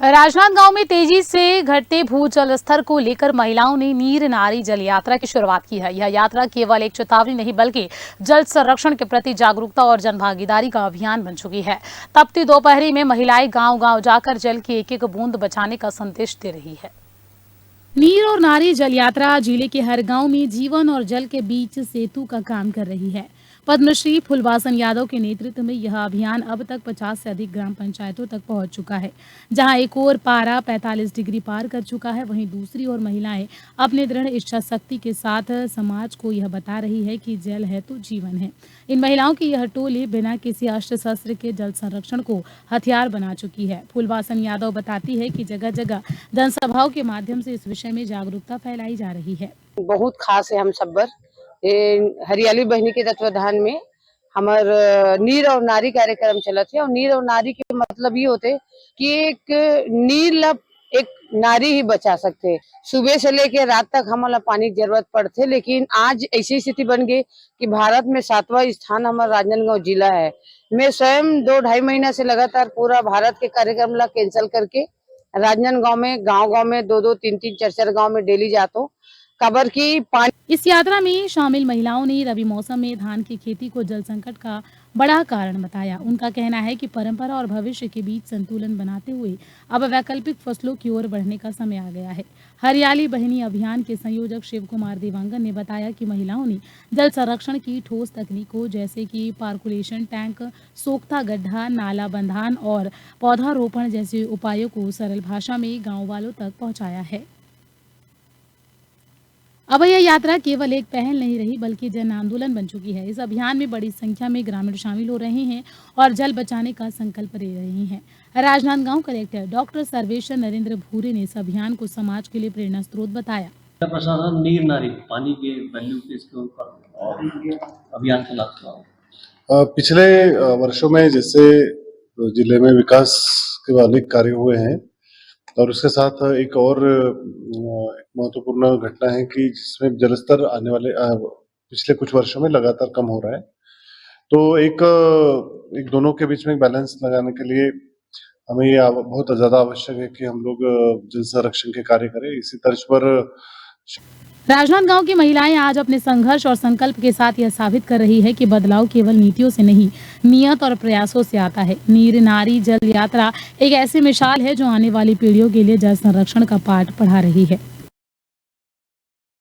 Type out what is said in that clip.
राजनांदगांव में तेजी से घटते भूजल स्तर को लेकर महिलाओं ने नीर नारी जल यात्रा की शुरुआत की है। यह यात्रा केवल एक चेतावनी नहीं बल्कि जल संरक्षण के प्रति जागरूकता और जनभागीदारी का अभियान बन चुकी है। तपती दोपहरी में महिलाएं गांव-गांव जाकर जल की एक-एक बूंद बचाने का संदेश दे रही है। नीर और नारी जल यात्रा जिले के हर गांव में जीवन और जल के बीच सेतु का काम कर रही है। पद्मश्री फुलवासन यादव के नेतृत्व में यह अभियान अब तक 50 से अधिक ग्राम पंचायतों तक पहुंच चुका है। जहां एक ओर पारा 45 डिग्री पार कर चुका है, वहीं दूसरी ओर महिलाएं अपने दृढ़ इच्छा शक्ति के साथ समाज को यह बता रही है कि जल है तो जीवन है। इन महिलाओं की यह टोली बिना किसी अस्त्र शस्त्र के जल संरक्षण को हथियार बना चुकी है। फुलवासन यादव बताती है कि जगह जगह जनसभाओं के माध्यम से इस विषय में जागरूकता फैलाई जा रही है। बहुत खास है हम सब्बर हरियाली बहनी के तत्वाधान में हमार नीर और नारी कार्यक्रम चलत है। और नीर और नारी के मतलब ये होते कि एक नीर ला एक नारी ही बचा सकते। सुबह से लेके रात तक हमारा पानी की जरूरत पड़ते, लेकिन आज ऐसी स्थिति बन गई कि भारत में 7वां स्थान हमारा राजनांदगांव जिला है। मैं स्वयं 2-2.5 महीना से लगातार पूरा भारत के कार्यक्रम ला कैंसिल करके राजनांदगांव में गांव-गांव में 2-2, 3-3, 4-4 गांव में डेली जाता खबर की पानी। इस यात्रा में शामिल महिलाओं ने रबी मौसम में धान की खेती को जल संकट का बड़ा कारण बताया। उनका कहना है कि परंपरा और भविष्य के बीच संतुलन बनाते हुए अब वैकल्पिक फसलों की ओर बढ़ने का समय आ गया है। हरियाली बहनी अभियान के संयोजक शिव कुमार देवांगन ने बताया कि महिलाओं ने जल संरक्षण की ठोस तकनीकों जैसे कि पार्कुलेशन टैंक, सोख्ता गड्ढा, नाला बंधान और पौधारोपण जैसे उपायों को सरल भाषा में गाँव वालों तक पहुँचाया है। अब यह यात्रा केवल एक पहल नहीं रही बल्कि जन आंदोलन बन चुकी है। इस अभियान में बड़ी संख्या में ग्रामीण शामिल हो रहे हैं और जल बचाने का संकल्प ले रहे हैं। राजनांदगांव कलेक्टर डॉक्टर सर्वेश्वर नरेंद्र भूरे ने इस अभियान को समाज के लिए प्रेरणा स्रोत बताया। प्रशासन नीर नारी पानी के वैल्यू के इसके ऊपर अभियान चलाता है। पिछले वर्षों में जैसे जिले में विकास के अनेक कार्य हुए हैं और उसके साथ एक और महत्वपूर्ण घटना है कि जिसमें जलस्तर आने वाले पिछले कुछ वर्षों में लगातार कम हो रहा है। तो एक दोनों के बीच में बैलेंस लगाने के लिए हमें ये बहुत ज्यादा आवश्यक है कि हम लोग जल संरक्षण के कार्य करें। इसी तर्ज पर राजनांदगांव की महिलाएं आज अपने संघर्ष और संकल्प के साथ यह साबित कर रही है कि बदलाव केवल नीतियों से नहीं, नियत और प्रयासों से आता है। नीर नारी जल यात्रा एक ऐसी मिसाल है जो आने वाली पीढ़ियों के लिए जल संरक्षण का पाठ पढ़ा रही है।